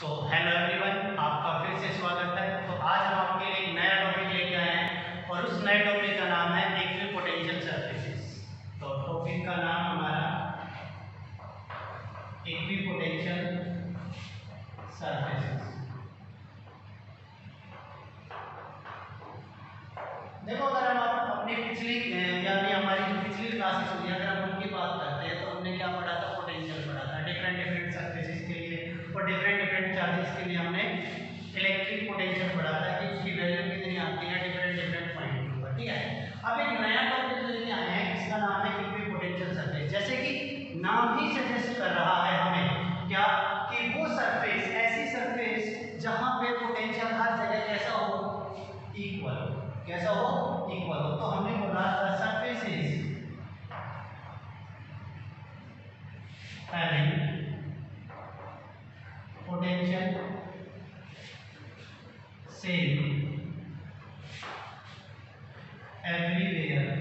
So hello everyone, आपका फिर से स्वागत है। तो आज हम आपके लिए एक नया टॉपिक लेके आए हैं और उस नए टॉपिक का नाम है इक्विपोटेंशियल सरफेसेस। तो टॉपिक का नाम हमारा इक्विपोटेंशियल सरफेसेस। देखो, अगर हम अपनी पिछली यानी हमारी जो पिछली क्लासेस हुई, अगर हम उनकी बात करते हैं तो हमने क्या पढ़ा था? पोटेंशियल पढ़ा था। डिफरेंट सरफेसेस के लिए और डिफरेंट चार्जेस के लिए हमने इलेक्ट्रिक पोटेंशियल पढ़ा था कि उसकी वैल्यू कितनी आती है डिफरेंट पॉइंट पर। ठीक है, अब एक नया टॉपिक लेके आए हैं, इसका नाम है इक्विपोटेंशियल सरफेस। जैसे कि नाम ही सजेस्ट कर रहा है हमें क्या कि वो सरफेस, ऐसी सरफेस जहां पे पोटेंशियल हर जगह कैसा हो? इक्वल। कैसा हो? इक्वल हो। तो हमने बोला the surfaces having potential same everywhere।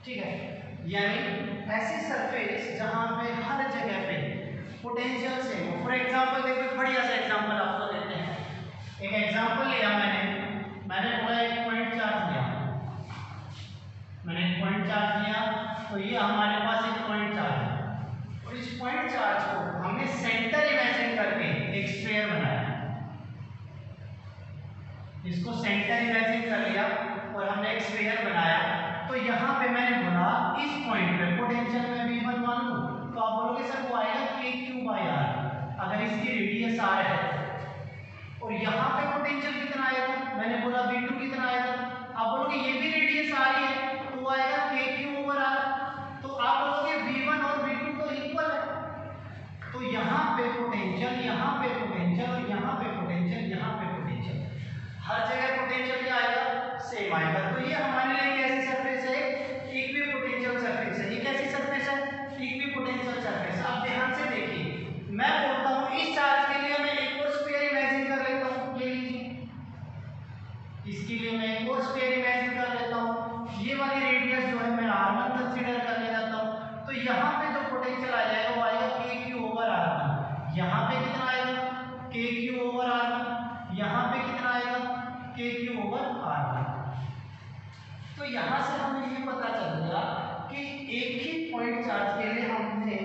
ठीक है, यानी ऐसी सरफेस जहां पे हर जगह पे पोटेंशियल सेम हो। फॉर एग्जांपल देखो, बढ़िया सा एग्जांपल आपको देते हैं। एक एग्जांपल लिया मैंने बोला एक पॉइंट चार्ज लिया। मैंने एक पॉइंट चार्ज लिया, तो ये हमारे पास एक पॉइंट चार्ज है और इस पॉइंट चार्ज को हमने सेंटर इमेजिन करके एक स्फीयर बनाया। इसको सेंटर इमेजिन कर लिया और हमने एक स्फीयर बनाया। तो यहाँ पे मैंने बोला इस पॉइंट पे पोटेंशियल में V1 मान लूं, तो आप बोलोगे सर वो आएगा KQ/R। अगर इसकी रेडियस R है और यहाँ पे पोटेंशियल कितना आएगा? मैंने बोला V2 कितना आएगा? आप बोलोगे ये भी रेडियस R ही है, तो आएगा KQ/R। तो आप बोलोगे V1 और V2 तो इक्वल है। तो यहाँ पे पोटेंशियल, यहाँ पे पोटेंशियल और यहाँ पे पोटेंशियल, यहाँ पे पोटेंशियल, हर जगह पोटेंशियल क्या आएगा? सेम आएगा। तो ये हमारे लिए कैसी सरफेस है? इक्विपोटेंशियल सरफेस है। ये कैसी सरफेस है? Equipotential surface. अब ध्यान से देखिए, मैं बोलता हूँ इस चार्ज के लिए मैं एक और स्फीयर इमेजिन कर लेता हूँ। ले लीजिए, इसके लिए मैं एक और स्फीयर इमेजिन कर लेता हूँ। ये वाली रेडियस जो है मैं R1 कंसीडर कर ले जाता हूँ। तो यहाँ पे जो पोटेंशियल आ जाएगा वो आएगा KQ/R1। यहाँ पे कितना आएगा? KQ/R1। यहाँ पे कितना आएगा? KQ/R1। तो यहाँ से हमें ये पता चल गया कि एक ही पॉइंट चार्ज के लिए हमने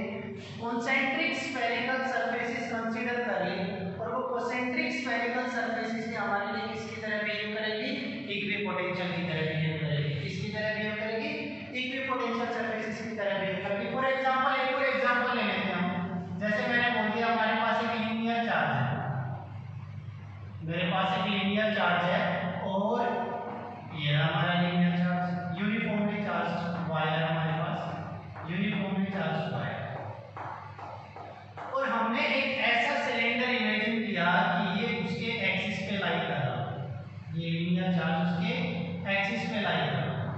कॉन्सेंट्रिक स्फेरिकल सरफेसेस कंसीडर कर ली और वो कॉन्सेंट्रिक स्फेरिकल सरफेसेस हमारे लिए किसकी तरह बिहेव करेगी? इक्विपोटेंशियल की तरह बिहेव करेगी। किसकी तरह बिहेव करेगी? इक्विपोटेंशियल सरफेसेस की तरह बिहेव करेगी। फॉर एग्जांपल, एक और एग्जांपल ले लेते हैं हम। जैसे मैंने बोल दिया हमारे पास एक लीनियर चार्ज है, मेरे पास एक लीनियर चार्ज है और ये हमारा linear charge, uniformly charge wire, हमारे पास यूनिफॉर्मली चार्ज वायर। और हमने एक ऐसा सिलेंडर इमेजिन किया कि ये उसके एक्सिस पे लाई कर रहा है। ये लीनियर चार्ज उसके एक्सिस पे लाई कर रहा है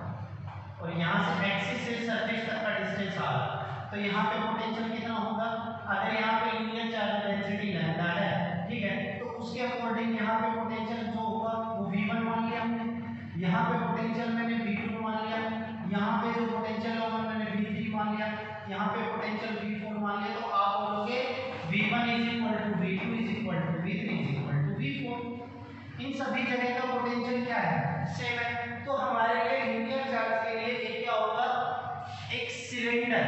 और यहाँ से एक्सिस से सरफेस तक का डिस्टेंस आ रहा है। तो यहाँ पे पोटेंशियल कितना होगा? अगर यहाँ पे लीनियर चार्ज डेंसिटी लैम्डा है, ठीक है, तो उसके अकॉर्डिंग यहाँ पे पोटेंशियल जो होगा वो V1 मान लिया हमने। यहाँ पे पोटेंशियल मैंने V2 मान लिया। यहाँ पे जो पोटेंशियल होगा मैंने V3 मान लिया। यहाँ पे पोटेंशियल V4 मान लिया। तो आप बोलोगे V1 = V2 = V3 = V4। इन सभी जगह का पोटेंशियल क्या है? सेम है। तो हमारे लिए लीनियर चार्ज के लिए एक क्या होगा? एक सिलेंडर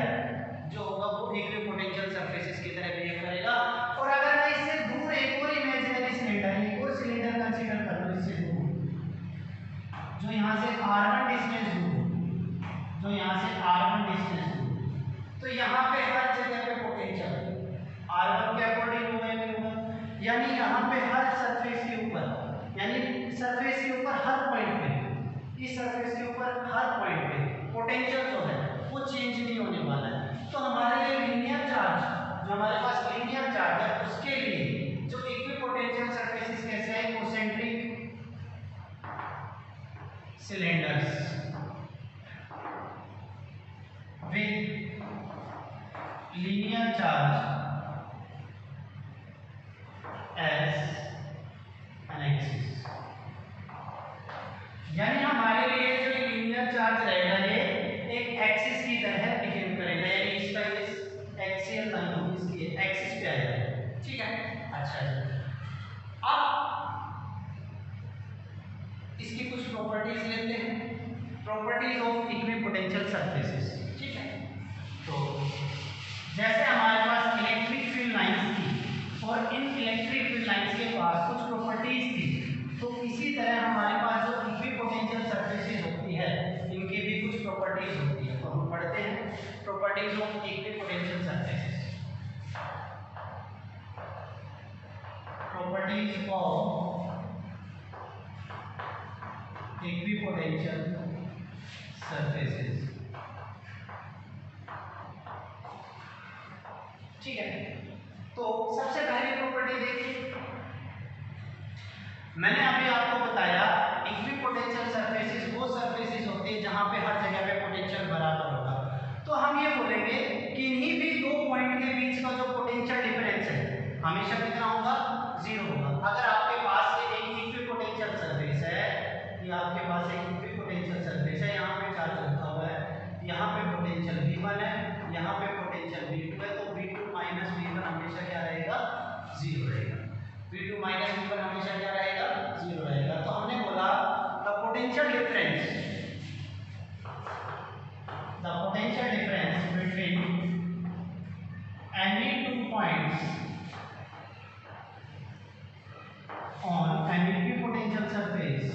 जो होगा वो इक्विपोटेंशियल सरफेसेस की तरह बिहेव करेगा। और अगर मैं इससे दूर एक और इमेजिनरी सिलेंडर, एक और सिलेंडर कंसीडर कर लूं इससे दूर, जो यहाँ से R1 डिस्टेंस दूर, जो यहाँ से R1 डिस्टेंस दूर, तो यहाँ पे हर जगह पे पोटेंशियल R1 के अकॉर्डिंग होगा या नहीं होगा? यानी यहाँ पे हर सरफेस के ऊपर, यानी सरफेस के ऊपर हर पॉइंट पे, इस सरफेस के ऊपर हर पॉइंट पे पोटेंशियल जो है वो चेंज नहीं होने वाला है। तो हमारे लिए लीनियर चार्ज, जो हमारे पास लीनियर चार्ज है, उसके लिए जो इक्विपोटेंशियल सरफेसेस कैसे हैं? Concentric cylinders with linear charge as an axis। यानी हमारे लिए जो लीनियर चार्ज रहेगा ये एक एक्सिस की तरह बिहेव करेगा, यानी इसका एक्सियल लाइन इसकी एक्सिस पे आएगा। ठीक अच्छा जी, अब इसकी कुछ प्रॉपर्टीज लेते हैं, प्रॉपर्टीज ऑफ इक्विपोटेंशियल सरफेसेस। ठीक है, तो जैसे हमारे पास इलेक्ट्रिक फील्ड लाइंस थी और इन इलेक्ट्रिक फील्ड लाइंस के पास कुछ प्रॉपर्टीज थी, तो इसी तरह हमारे पास जो इक्विपोटेंशियल सरफेसेस होती है इनकी भी कुछ प्रॉपर्टीज होती है। तो हम पढ़ते हैं properties of equipotential surfaces. Properties of equipotential surfaces. ठीक है, तो सबसे पहली प्रॉपर्टी देखिए, मैंने अभी आपको बताया इक्विपोटेंशियल सरफेसेस वो सरफेसेस होती है जहां पे हर जगह पे पोटेंशियल बराबर होगा। तो हम ये बोलेंगे कि इन्हीं भी दो पॉइंट के बीच का जो पोटेंशियल डिफरेंस है हमेशा कितना होगा, 0 होगा। अगर आपके पास एक इक्विपोटेंशियल सरफेस है, ये आपके पास एक इक्विपोटेंशियल सरफेस है, यहाँ पे चार्ज रखा हुआ है, यहाँ पे पोटेंशियल V1 है, यहाँ पे पोटेंशियल V2 है, तो V2 माइनस V1 हमेशा क्या रहेगा, 0 रहेगा। V2 माइनस V1 हमेशा क्या रहेगा, 0 रहेगा। तो हमने बोला the potential difference between any two points on an equipotential surface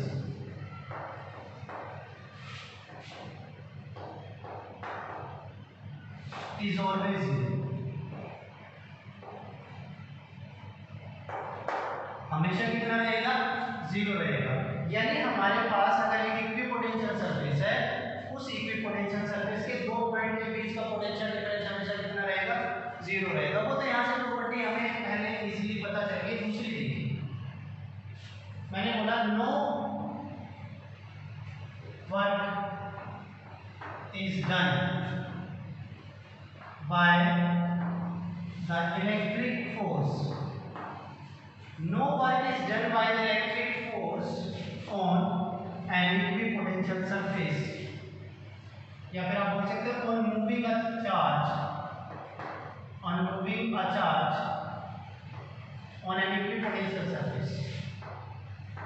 is always 0, हमेशा कितना रहेगा, 0 रहेगा। यानी हमारे पास अगर एक इक्विपोटेंशियल सरफेस है, उस इक्विपोटेंशियल सरफेस के दो पॉइंट के बीच का पोटेंशियल डिफरेंस हमेशा कितना रहेगा, 0 रहेगा। वो तो यहाँ से प्रॉपर्टी हमें पहले इजीली पता चल गई। दूसरी देखिए, मैंने बोला no work is done by the electric force, no work is done by the electric force on an equipotential surface, या फिर आप बोल सकते हो on moving a charge on an equipotential surface,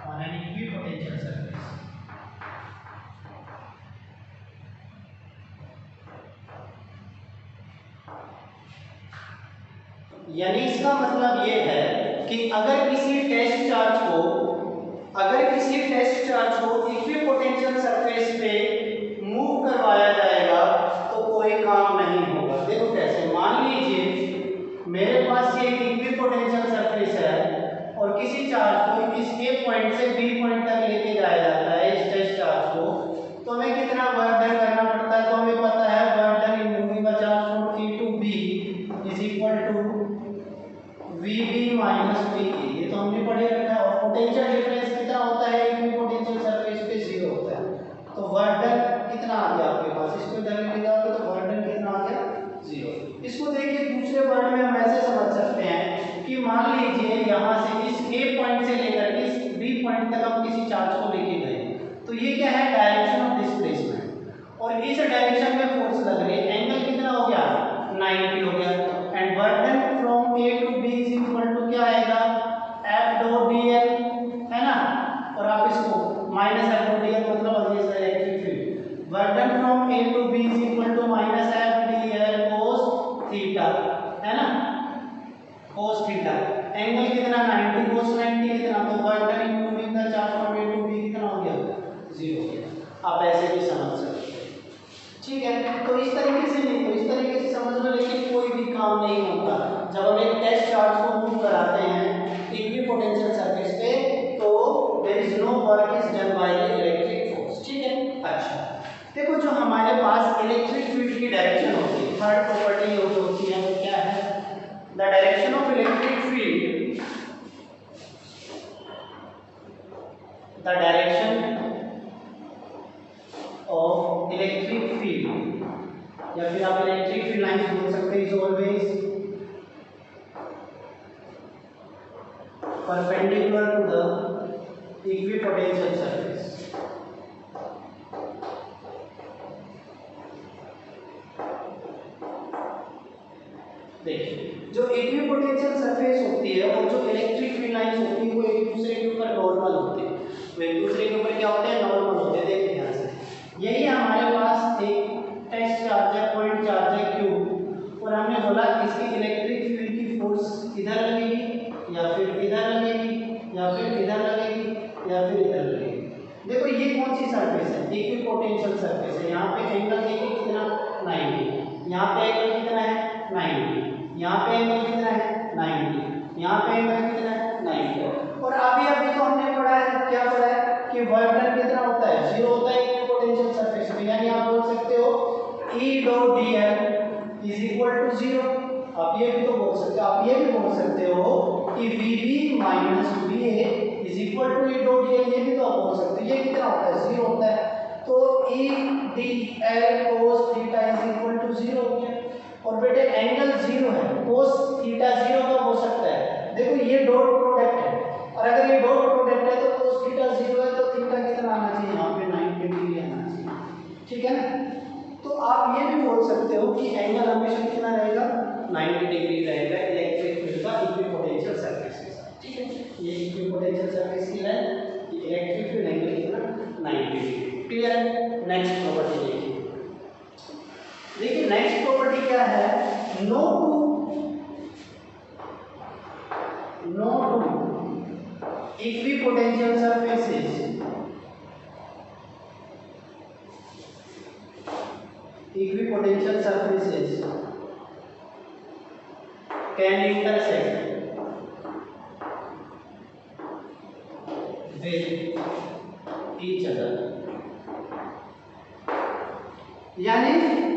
on an equipotential surface। यानी इसका मतलब ये है कि अगर किसी टेस्ट चार्ज को इक्विपोटेंशियल सरफेस पे मूव करवाया जाएगा तो कोई काम नहीं होगा। देखो कैसे, मान लीजिए मेरे पास ये इक्विपोटेंशियल सरफेस है और किसी चार्ज को इस ए पॉइंट से बी पॉइंट तक लेके जाया जाता है, इस टेस्ट चार्ज को, तो हमें कितना वर्क डन करना पड़ता है। तो हमें पता है work done in moving a charge from A to B is equal to VB minus VA, ये तो हमने पढ़े रखा है। और पोटेंशियल डिफरेंस कितना होता है, इक्विपोटेंशियल सरफेस पे 0 होता है। तो वर्क डन कितना आ गया आपके पास, इसको इधर ले जाओगे तो वर्क डन कितना आ गया, 0। इसको देखिए दूसरे वर्ड में हम ऐसे समझ सकते हैं कि मान लीजिए यहाँ से इस A पॉइंट से लेकर इस B पॉइंट तक हम किसी चार्ज को लेके गए, तो ये क्या है, डायरेक्शन ऑफ डिस्प्लेसमेंट, और इस डायरेक्शन में फोर्स लग रही है। एंगल कितना हो गया, 90 हो गया। And work done from A to B is equal to क्या आएगा, F डॉट dl, है ना, और आप इसको माइनस F डॉट dl मतलब electric field, work done from A to B is equal to minus F dl cos theta, है ना, cos थीटा। एंगल कितना, 90 cos 90 कितना, तो work done in moving the charge from A to B कितना हो गया, 0 हो गया। आप ऐसे भी समझ सकते हैं। ठीक है, तो इस तरीके से नहीं, तो इस तरीके से समझ लो, लेकिन कोई भी काम नहीं होता जब हम एक टेस्ट चार्ज को मूव कराते हैं इक्विपोटेंशियल सरफेस पे, तो there is no work is done by the electric force. ठीक है, अच्छा देखो, जो हमारे पास इलेक्ट्रिक फील्ड की डायरेक्शन होती है, थर्ड प्रॉपर्टी जो होती है वो क्या है, the direction of electric field, the direction of electric field, या फिर आप इलेक्ट्रिक फील्ड लाइंस बोल सकते हैं, is always perpendicular to the equipotential surface. देखिए, जो इक्विपोटेंशियल सरफेस होती है और जो तो एक दूसरे के ऊपर क्या होते हैं, नॉर्मल होते हैं। देखिए ध्यान से, यही हमारे पास एक टेस्ट चार्ज है, पॉइंट चार्ज है Q, और हमने बोला इसकी इलेक्ट्रिक फील्ड की फोर्स इधर लगेगी या फिर इधर लगेगी या फिर इधर लगेगी या फिर इधर लगेगी। देखो ये कौन सी सरफेस है, इक्विपोटेंशियल सरफेस है। यहाँ पे एंगल देखिए कितना 90, यहाँ पे एंगल कितना है 90, यहाँ पे एंगल कितना है 90, यहाँ पे एंगल कितना है 90। और अभी तो हमने पढ़ा है, क्या पढ़ा है कि वर्क डन कितना होता है, 0 होता है इक्विपोटेंशियल सरफेस में। यानी आप बोल सकते हो E dot dl is equal to 0। आप ये भी तो बोल सकते हो, आप ये भी बोल सकते हो कि VB minus VA is equal to E dot dl, ये भी तो आप बोल सकते हो। ये कितना होता है, 0 होता है। तो E dl cos theta is equal to 0 हो गया। और बेटे एंगल 0 है, cos थीटा 0 का हो सकता है। देखो ये डॉट प्रोडक्ट है, और अगर ये डॉट प्रोडक्ट है तो cos थीटा 0 है, तो थीटा कितना आना चाहिए, यहाँ पे 90 डिग्री आना चाहिए। ठीक है ना। तो आप ये भी बोल सकते हो कि एंगल हमेशा कितना रहेगा, 90 डिग्री रहेगा इलेक्ट्रिक फील्ड का इक्विपोटेंशियल सरफेस के साथ। ठीक है, ये इक्विपोटेंशियल सरफेस की है, ये इलेक्ट्रिक फील्ड एंगल कितना 90 डिग्री। क्लियर है। नेक्स्ट प्रॉपर्टी देखिए नेक्स्ट प्रॉपर्टी क्या है, no two equipotential surfaces can intersect with each other। यानी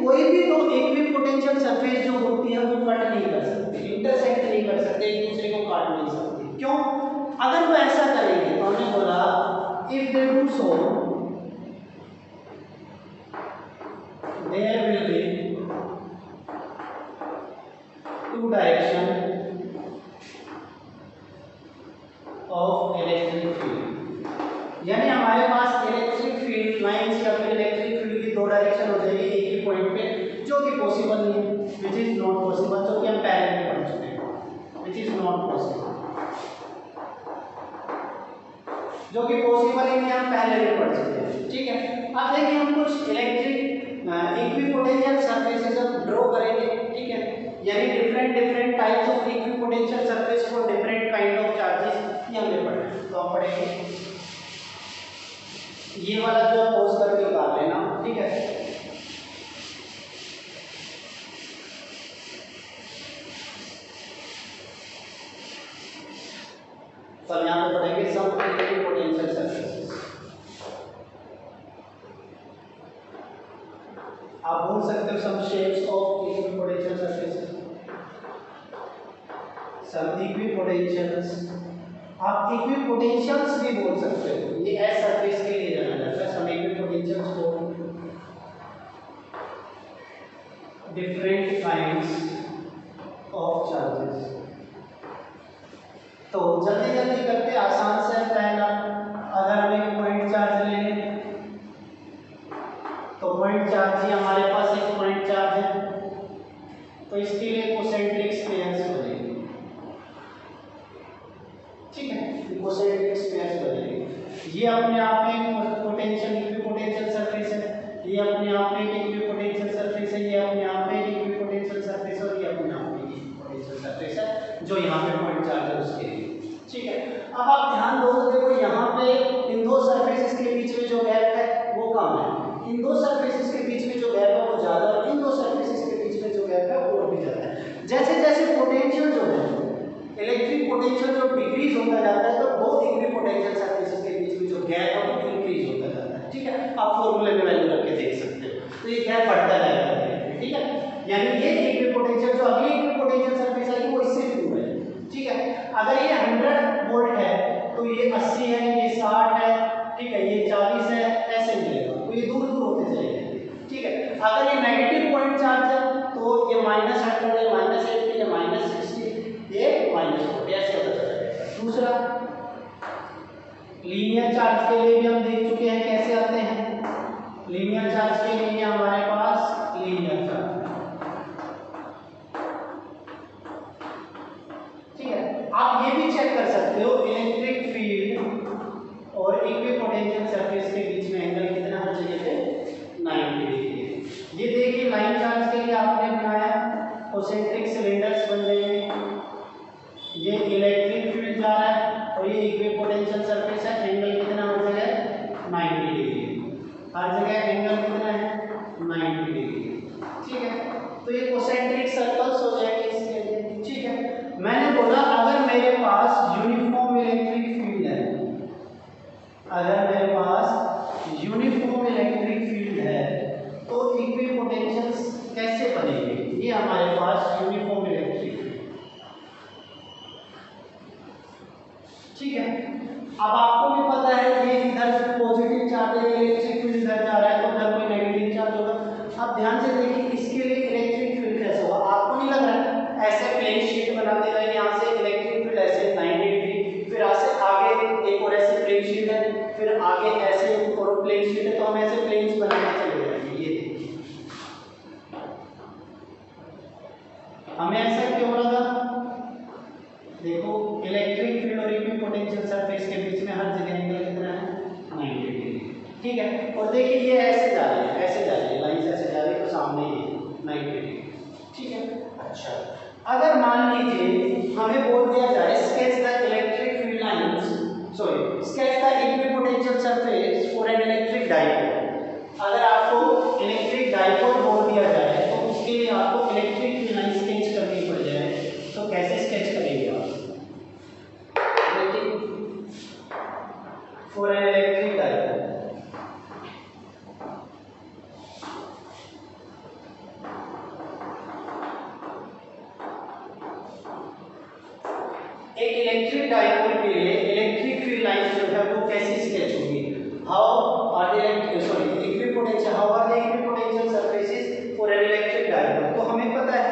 कोई भी दो इक्विपोटेंशियल सरफेस जो होती है वो कट नहीं कर सकती, इंटरसेक्ट नहीं कर सकते, एक दूसरे को काट नहीं सकती। क्यों? अगर वो ऐसा करेंगे तो हमने बोला if they do so there will be two direction of electric field। यानी हमारे पास इलेक्ट्रिक फील्ड लाइंस या फिर इलेक्ट्रिक फील्ड की दो डायरेक्शन हो जाएगी एक ही पॉइंट पे, जो कि पॉसिबल नहीं है, विच इज नॉट पॉसिबल, जो कि हम पहले भी पढ़ चुके हैं, विच इज नॉट पॉसिबल, जो कि पॉसिबल ही नहीं, हम पहले भी पढ़ चुके हैं। ठीक है। अब देखिए हम कुछ इलेक्ट्रिक इक्विपोटेंशियल सरफेसेस हम ड्रॉ करेंगे। ठीक है, यानी different types of equipotential surface for different kind of charges ये हमने पढ़ा है। तो हम पढ़ेंगे ये वाला जो पॉज करके उतार लेना। ठीक है, तो हम यहाँ पे पढ़ेंगे सम इक्विपोटेंशियल सरफेसेस। आप बोल सकते हो सम शेप्स ऑफ इक्विपोटेंशियल सरफेसेस, सम इक्विपोटेंशियल्स, आप इक्विपोटेंशियल्स भी बोल सकते हो, ये एस सरफेस के लिए जाना जाता है। सम इक्विपोटेंशियल्स को डिफरेंट काइंड्स ऑफ चार्जेस। तो जल्दी करते आसान से पहला, अगर हम एक पॉइंट चार्ज लें तो पॉइंट चार्ज ही हमारे पास एक पॉइंट चार्ज है, तो इसके लिए कोसेंट्रिक स्पेयर्स बनेंगे। ठीक है, कोसेंट्रिक स्पेयर्स बनेंगे। ये अपने आप में पोटेंशियल इक्विपोटेंशियल सरफेस है, ये अपने आप में एक इक्विपोटेंशियल सरफेस है, ये अपने आप में एक इक्विपोटेंशियल सरफेस है, और ये अपने आप में एक इक्विपोटेंशियल सरफेस है जो यहाँ पे पॉइंट चार्ज है उसके लिए। ठीक है, अब आप ध्यान दो, देखो यहाँ पे इन दो सरफेसेस के बीच में जो गैप है वो कम है, इन दो सरफेसेस के बीच में जो गैप है वो ज्यादा है, इन दो सरफेसेस के बीच में जो गैप है वो और भी ज्यादा है। जैसे जैसे पोटेंशियल जो है, इलेक्ट्रिक पोटेंशियल जो डिक्रीज होता जाता है, तो दो इक्विपोटेंशियल सरफेसेस के बीच में जो गैप है वो इंक्रीज होता जाता है। ठीक है, आप फॉर्मूले में वैल्यू रख के देख सकते हो, तो ये गैप बढ़ता जाएगा। ठीक है, यानी ये इक्विपोटेंशियल जो अगली इक्विपोटेंशियल सरफेस है वो इससे भी दूर है। ठीक है, अगर ये 100 वोल्ट है तो ये 80 है, ये 60 है, ठीक है, ये 40 है, ऐसे मिलेगा, तो ये दूर होते जाएंगे। ठीक है, अगर ये नेगेटिव पॉइंट चार्ज है तो ये -100 है, -80 है, -60, ये -40 ऐसे होता जाएगा। दूसरा, लीनियर चार्ज के लिए भी हम देख चुके हैं कैसे आते हैं। लीनियर चार्ज के लिए हमारे पास लीनियर चार्ज, ठीक है, आप ये भी चेक कर सकते हो इलेक्ट्रिक फील्ड और इक्विपोटेंशियल सरफेस के बीच में एंगल कितना हर जगह पे 90 डिग्री है। ये देखिए लाइन चार्ज के लिए आपने बनाया कॉन्सेंट्रिक सिलेंडर्स बन रहे हैं, ये इलेक्ट्रिक फील्ड जा रहा है और ये इक्विपोटेंशियल सरफेस है, एंगल कितना हर जगह 90 डिग्री है, हर जगह एंगल कितना है 90 डिग्री, ठीक है। तो ये कॉन्सेंट्रिक सर्कल्स हो जाएंगे इसके लिए, ठीक है। मैंने बोला अगर मेरे पास यूनिफॉर्म इलेक्ट्रिक फील्ड है, अगर मेरे पास यूनिफॉर्म इलेक्ट्रिक फील्ड है तो इक्विपोटेंशियल्स कैसे बनेंगे, ये हमारे पास यूनिफॉर्म इलेक्ट्रिक फील्ड, ठीक है। अब आपको भी पता है ये इधर पॉजिटिव चार्ज है, इलेक्ट्रिक फील्ड इधर जा रहा है तो उधर कोई नेगेटिव चार्ज होगा। अब ध्यान से देखिए इसके लिए इलेक्ट्रिक फील्ड कैसे होगा, आपको नहीं लग रहा है ऐसे प्लेन शीट बना देगा, यहाँ से इलेक्ट्रिक फील्ड ऐसे 90 डिग्री, फिर ऐसे आगे एक और ऐसे प्लेन शीट है, फिर आगे ऐसे और प्लेन शीट है, तो हम ऐसे प्लेन्स बनाना चले जाएंगे। ये देखिए हमें ऐसा क्यों लगा, देखो इलेक्ट्रिक फील्ड और इक्विपोटेंशियल सरफेस के बीच में हर जगह एंगल कितना है 90 डिग्री, ठीक है। और देखिए ये ऐसे जा रही है, ऐसे जा रही है, लाइन से ऐसे जा रही है तो सामने ये 90 डिग्री, ठीक है। अच्छा अगर मान लीजिए हमें बोल दिया जाए sketch the electric field lines, sorry sketch the equipotential surface for an electric dipole, अगर आपको इलेक्ट्रिक डाइपोल बोल दिया जाए तो उसके लिए आपको इलेक्ट्रिक फील्ड लाइन स्केच करनी पड़ जाए, तो कैसे स्केच करेंगे आप फॉर एन इलेक्ट्रिक डाइपोल। एक इलेक्ट्रिक डाइपोल के लिए इलेक्ट्रिक फील्ड लाइन जो है वो कैसे स्केच होगी, how are the sorry equipotential, how are the equipotential surfaces for an electric dipole. तो हमें पता है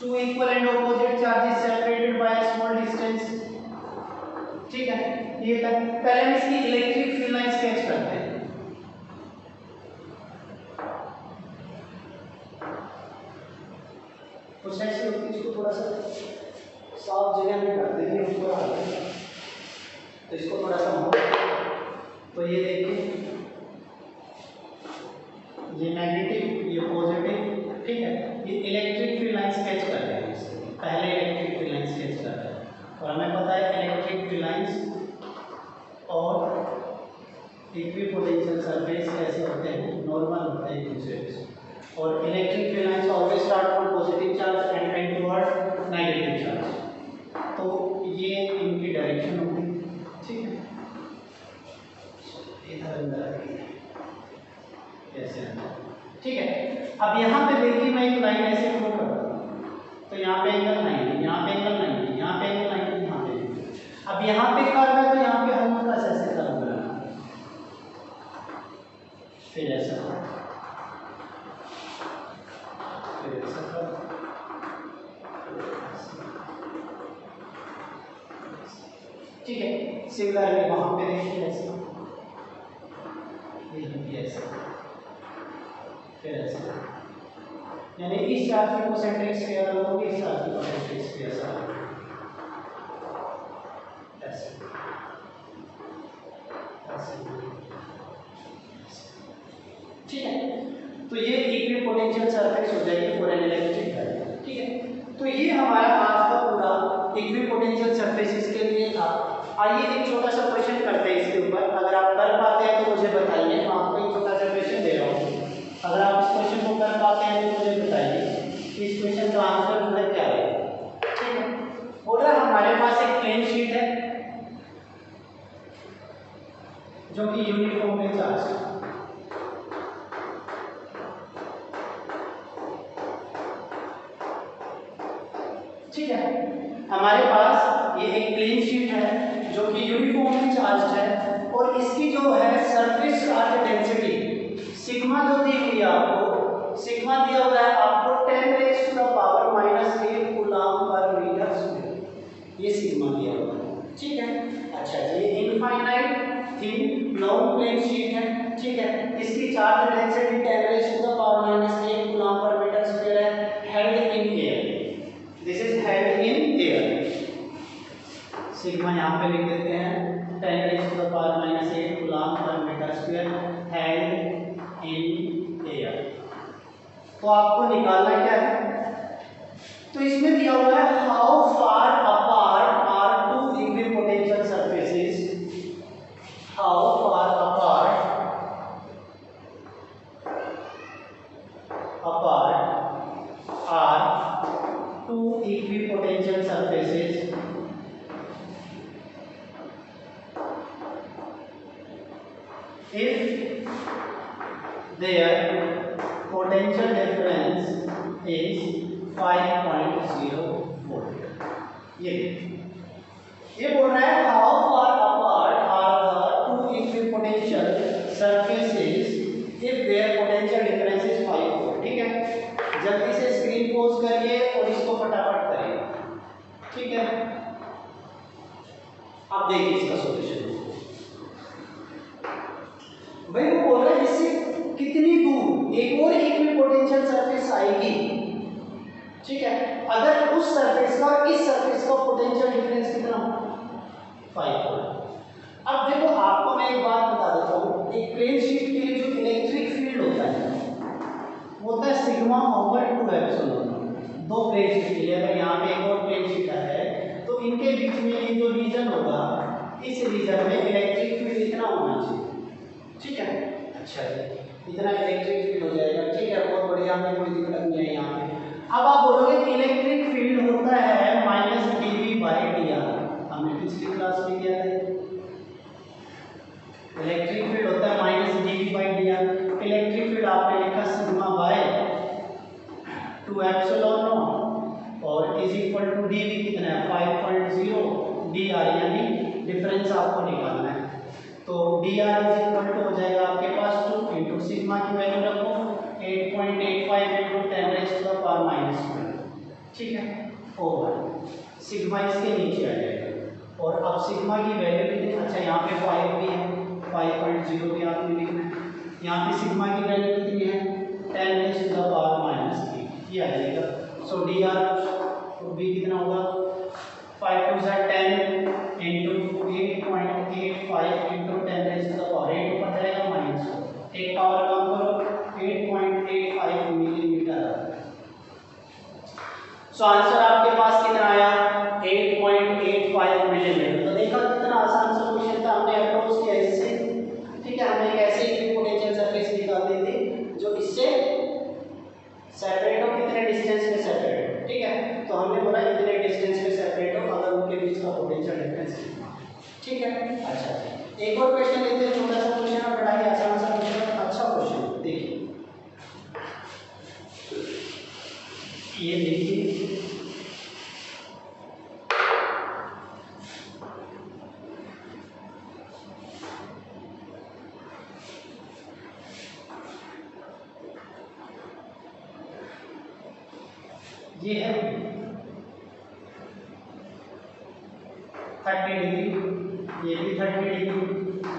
two equal and opposite charges separated by a small distance, ठीक है। ये तक पहले हम इसकी इलेक्ट्रिक फील्ड लाइन स्केच करते हैं, कुछ ऐसे होती है, इसको थोड़ा सा साफ जगह में करते हैं ऊपर आ गया, तो इसको थोड़ा सा मोड़, तो ये देखिए ये नेगेटिव ये पॉजिटिव, ठीक है। ये इलेक्ट्रिक फील्ड लाइन स्केच कर रहे हैं, पहले इलेक्ट्रिक फील्ड लाइन स्केच कर रहे हैं, और हमें पता है इलेक्ट्रिक फील्ड लाइंस और इक्विपोटेंशियल सरफेस कैसे होते हैं, नॉर्मल होते हैं एक दूसरे से, और electric field lines always start from positive charge and and toward negative charge, तो ये इनकी डायरेक्शन होगी, ठीक है। इधर अंदर ऐसे अंदर, ठीक है। अब यहाँ पे देखिए मैं एक लाइन ऐसे ड्रॉ करता हूँ, तो यहाँ पे एंगल 90, यहाँ पे एंगल 90, यहाँ पे एंगल 90, यहाँ पे, अब यहाँ पे कर्व है तो यहाँ पे हल्का सा ऐसे कर्व बनाना, फिर ऐसा, फिर ऐसा कर्व, ठीक है। सिमिलरली वहां पे देखिए ऐसा, ये ऐसा, फिर ऐसा, यानी इस चार्ज की कॉन्सेंट्रिक स्फीयर अलग होगी, इस चार्ज की कॉन्सेंट्रिक स्फीयर अलग होगी, ऐसे ठीक है। तो ये इक्विपोटेंशियल सरफेस हो जाएगी फॉर एन इलेक्ट्रिक डाइपोल, ठीक है। तो ये हमारा आज का पूरा इक्विपोटेंशियल सरफेसेस के लिए था। आइए एक छोटा सा क्वेश्चन करते हैं इसके ऊपर, अगर आप कर पाते हैं तो मुझे बताइए, मैं आपको एक छोटा सा क्वेश्चन दे रहा हूँ, अगर आप इस क्वेश्चन को कर पाते हैं तो मुझे बताइए कि इस क्वेश्चन का आंसर जो है क्या है, ठीक है। बोला हमारे पास एक प्लेन शीट है जो कि यूनिफॉर्मली चार्ज है, ठीक है। हमारे पास ये एक प्लेन शीट है जो कि यूनिफॉर्मली चार्ज है, और इसकी जो है सरफेस चार्ज डेंसिटी सिग्मा जो दी हुई है आपको, सिग्मा दिया हुआ है आपको 10⁻⁻⁸ कूलम पर मीटर स्क्वायर, ये सिग्मा दिया हुआ है, ठीक है। अच्छा ये infinite thin non plane sheet है, ठीक है। इसकी charge density 10⁻⁻⁸ coulomb per metre square है, held in air, this is held in air, sigma यहाँ पे लिख देते हैं 10⁻⁻⁸ coulomb per metre square held in air. तो आपको निकालना क्या है, तो इसमें दिया हुआ है how far apart are two equipotential surfaces, how far apart are two equipotential surfaces if their potential difference is 5.0 volt। ये बोल रहा है how far apart are the two equipotential surfaces if their potential difference is 5 volt। ठीक है, जल्दी से screen pose करिए और इसको फटाफट करिए। ठीक है, अब देखिए इसका सॉल्यूशन। भाई वो बोल रहा है इससे कितनी दूर एक और इक्विपोटेंशियल सरफेस आएगी। ठीक है, अगर उस सरफेस का इस सरफेस का पोटेंशियल डिफरेंस कितना हो, 5 वोल्ट। अब देखो आपको मैं एक बात बता देता हूँ, एक प्लेन शीट के लिए जो इलेक्ट्रिक फील्ड होता है वो होता है सिग्मा ओवर 2 एप्सिलॉन। दो प्लेन शीट के लिए, अगर यहाँ पे एक और प्लेन शीट है तो इनके बीच में ये जो रीजन होगा, इस रीजन में इलेक्ट्रिक फील्ड इतना होना चाहिए। ठीक है, अच्छा जी, इतना इलेक्ट्रिक फील्ड हो जाएगा। ठीक है, बहुत बढ़िया, हमें कोई दिक्कत नहीं है यहाँ पे। अब आप बोलोगे कि इलेक्ट्रिक फील्ड होता है -dV/dr, हमने पिछली क्लास में किया था। इलेक्ट्रिक फील्ड होता है -dV/dr। इलेक्ट्रिक फील्ड आपने लिखा सिग्मा बाय 2 एप्सिलॉन नॉट और इज इक्वल टू dV कितना है 5.0 dr, यानी डिफरेंस आपको निकालना है। तो dr इज इक्वल टू हो जाएगा आपके पास 2 इंटू सिग्मा की वैल्यू रखो 8.85 इंटू 10⁻⁻²। ठीक है, ओवर सिग्मा इसके नीचे आ जाएगा। और अब सिग्मा की वैल्यू कितनी, अच्छा यहाँ पे 5 भी है, 5.0 भी आपने लिखना है। यहाँ पे सिग्मा की वैल्यू कितनी है 10⁻⁻3, ये आ जाएगा। सो dr तो भी कितना होगा 5 2 10 इंटू 8.85 इंटू 10⁻8 ऊपर जाएगा -4, एक पावर कम करो 8.85 मिलीमीटर। सो आंसर आपके पास कितना आया 8.85 मिलीमीटर। तो देखा कितना आसान सा क्वेश्चन था, हमने अप्रोच किया इससे। ठीक है, हमने एक ऐसे इक्विपोटेंशियल सरफेस निकाल दी थी जो इससे सेपरेट हो, कितने डिस्टेंस में सेपरेट हो। ठीक है, तो हमने बोला इतने डिस्टेंस में सेपरेट हो अगर उनके बीच का पोटेंशियल डिफरेंस कितना। ठीक है, अच्छा एक और क्वेश्चन लेते हैं, छोटा सा क्वेश्चन है, बड़ा ही आसान सा क्वेश्चन, अच्छा क्वेश्चन। देखिए ये देखिए, ये है 30 डिग्री, ये भी 30 डिग्री,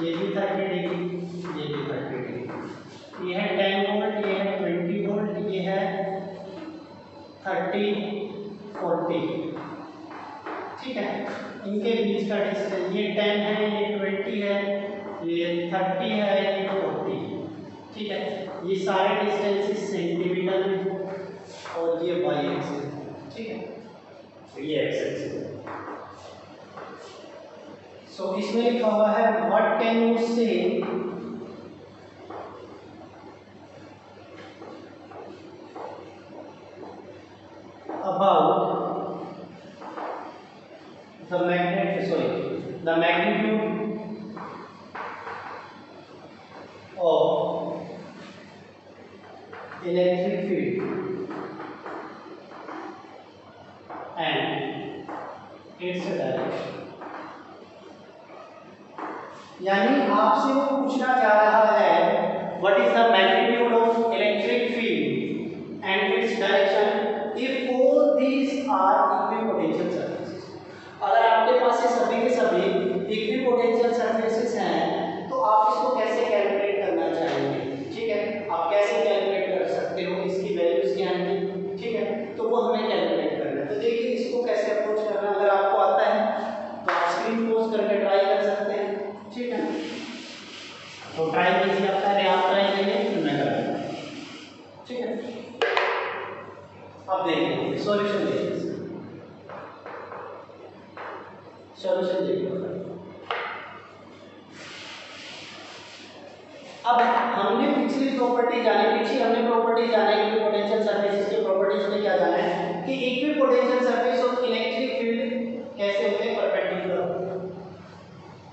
ये भी 30 डिग्री, ये भी 30 डिग्री। ये है 10 वोल्ट, ये है 20 वोल्ट, ये है 30 40। ठीक है, इनके बीच का डिस्टेंस ये 10 है, ये 20 है, ये 30 है, ये 40। ठीक है, ये सारे डिस्टेंसेस सेंटीमीटर में और ये वाई एक्सिस। ठीक है, ये एक्सिस है। सो इसमें लिखा हुआ है व्हाट कैन यू से about the magnitude of electric field and its direction। यानी आपसे वो पूछना चाह रहा है what is the magnitude of electric field and its direction if all these are equipotential surfaces. अगर आपके पास ये सभी के सभी इक्विपोटेंशियल सरफेसेस हैं तो आप इसको कैसे कैलकुलेट करना चाहेंगे। ठीक है, आप कैसे कैलकुलेट कर सकते हो, इसकी वैल्यूज क्या हैं। ठीक है, तो वो हमें कैलकुलेट करना है। तो देखिए इसको कैसे अप्रोच करना है, अगर आपको आता है तो आप सॉल्यूशन देखिए। अब हमने पिछली प्रॉपर्टी जानी, हमने प्रॉपर्टी जाना इक्विपोटेंशियल सरफेसेस की प्रॉपर्टीज में क्या जाना है कि इक्विपोटेंशियल सरफेस और इलेक्ट्रिक फील्ड कैसे होते हैं, परपेंडिकुलर।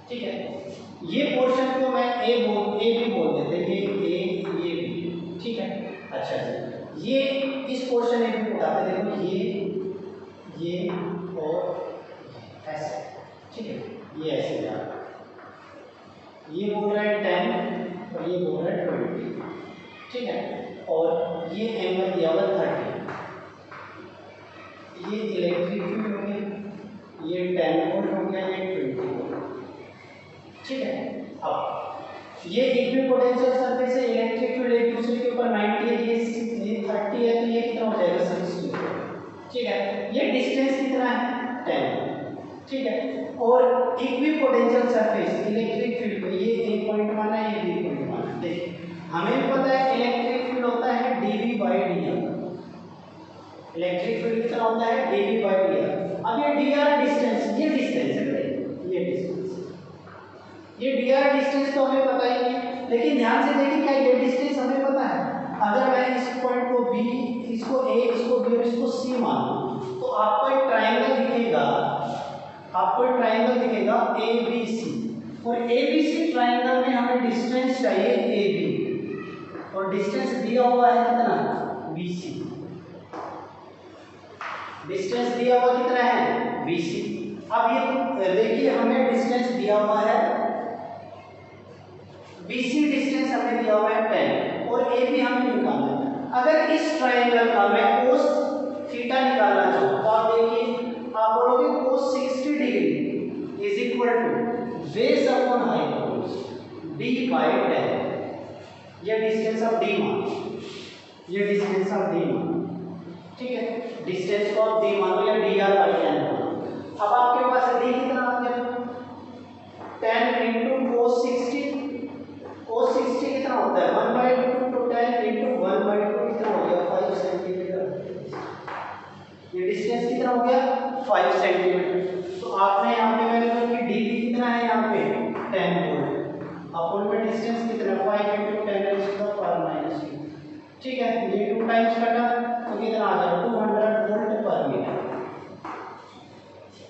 ठीक है, ये पोर्शन को मैं ए भी बोल देते हैं, ये भी। ठीक है, अच्छा जी, ये इस पोर्शन में भी बताते, देखो ये और ऐसे। ठीक है, ये ऐसे जा, ये बोल रहा है 10 और ये बोल रहा है 20। ठीक है, और ये एंगल दिया हुआ 30। ये इलेक्ट्रिक फील्ड हो गया, ये 10 वोल्ट हो गया, ये 20 वोल्ट। ठीक है, अब ये इक्विपोटेंशियल सरफेस है, इलेक्ट्रिक फील्ड एक दूसरे के ऊपर 90 है, ये 30 है, तो ये कितना हो जाएगा 60। ठीक है, ये डिस्टेंस कितना है 10। ठीक है, और इक्विपोटेंशियल सरफेस इलेक्ट्रिक फील्ड में ये एक पॉइंट माना है, ये बी पॉइंट माना है। देखिए हमें पता है इलेक्ट्रिक फील्ड होता है dV/dr। इलेक्ट्रिक फील्ड कितना होता है dV/dr। अब ये dr डिस्टेंस, ये डिस्टेंस है, ये डिस्टेंस, ये dr डिस्टेंस तो हमें पता ही है, लेकिन ध्यान से देखिए क्या ये डिस्टेंस हमें पता है। अगर मैं इस पॉइंट को b, इसको a, इसको b और इसको c मानूं तो आपको एक ट्रायंगल दिखेगा, ABC, और ABC ट्रायंगल में हमें डिस्टेंस चाहिए AB, और डिस्टेंस दिया हुआ है कितना BC। डिस्टेंस दिया हुआ कितना है BC। अब ये देखिए हमें डिस्टेंस दिया हुआ है BC, डिस्टेंस हमें दिया हुआ है 10 और AB हमें निकालना है। अगर इस ट्रायंगल का मैं cos थीटा निकालना चाहूँ तो आप देखिए, आप बोलोगे cos 60 degree is equal to base upon hypotenuse d/10। ये डिस्टेंस ऑफ D मान, ये डिस्टेंस ऑफ D मान। ठीक है, डिस्टेंस को आप D मानो या dr/10 मानो। अब आपके पास D कितना आ गया 10 into cos 60, cos 60 कितना होता है 1/2, तो 10 into 1/2 कितना हो गया 5 सेंटीमीटर। ये डिस्टेंस कितना हो गया 5 सेंटीमीटर। तो आपने यहाँ पे वैल्यू रखी dv कितना है यहाँ पे 10 वोल्ट, अपॉन में डिस्टेंस कितना 5 into 10⁻⁻²। ठीक है, ये 2 टाइम्स कटा तो कितना आ गया 200 वोल्ट पर मीटर।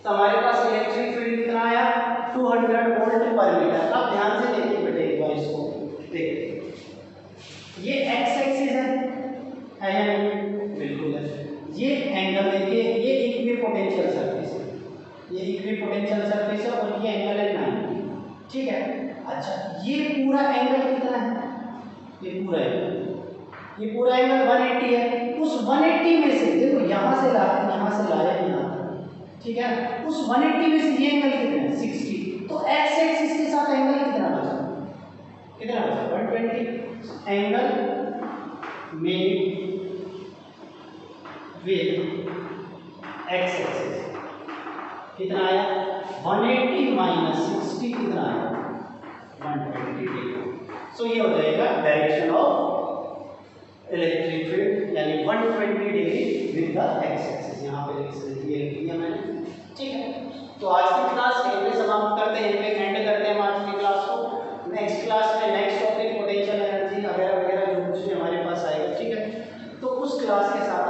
तो हमारे पास इलेक्ट्रिक फील्ड कितना आया 200 वोल्ट पर मीटर। अब ध्यान से देखिए बेटे एक बार इसको देखिए, ये एक्स एक्सिस है या नहीं, बिल्कुल है। ये एंगल देखिए, ये इक्विपोटेंशियल सरफेस है, ये इक्विपोटेंशियल सरफेस है और ये एंगल है 90। ठीक है, अच्छा ये पूरा एंगल कितना है, ये पूरा एंगल 180 है। उस 180 में से देखो यहाँ से लाए यहाँ तक। ठीक है, उस 180 में से ये एंगल कितना है 60, तो एक्स एक्सिस के साथ एंगल कितना बचा 120। Angle made with x axis कितना आया 180 माइनस 60 कितना आया 120 डिग्री। सो ये हो जाएगा डायरेक्शन ऑफ इलेक्ट्रिक फील्ड, यानी 120 degree with the x axis. यहाँ पे ये लिया मैंने। ठीक है, तो आज की क्लास यहीं पे समाप्त करते हैं, एंड करते हैं आज की क्लास को। नेक्स्ट क्लास में नेक्स्ट टॉपिक पोटेंशियल एनर्जी वगैरह वगैरह जो कुछ भी हमारे पास आएगा। ठीक है, तो उस क्लास के साथ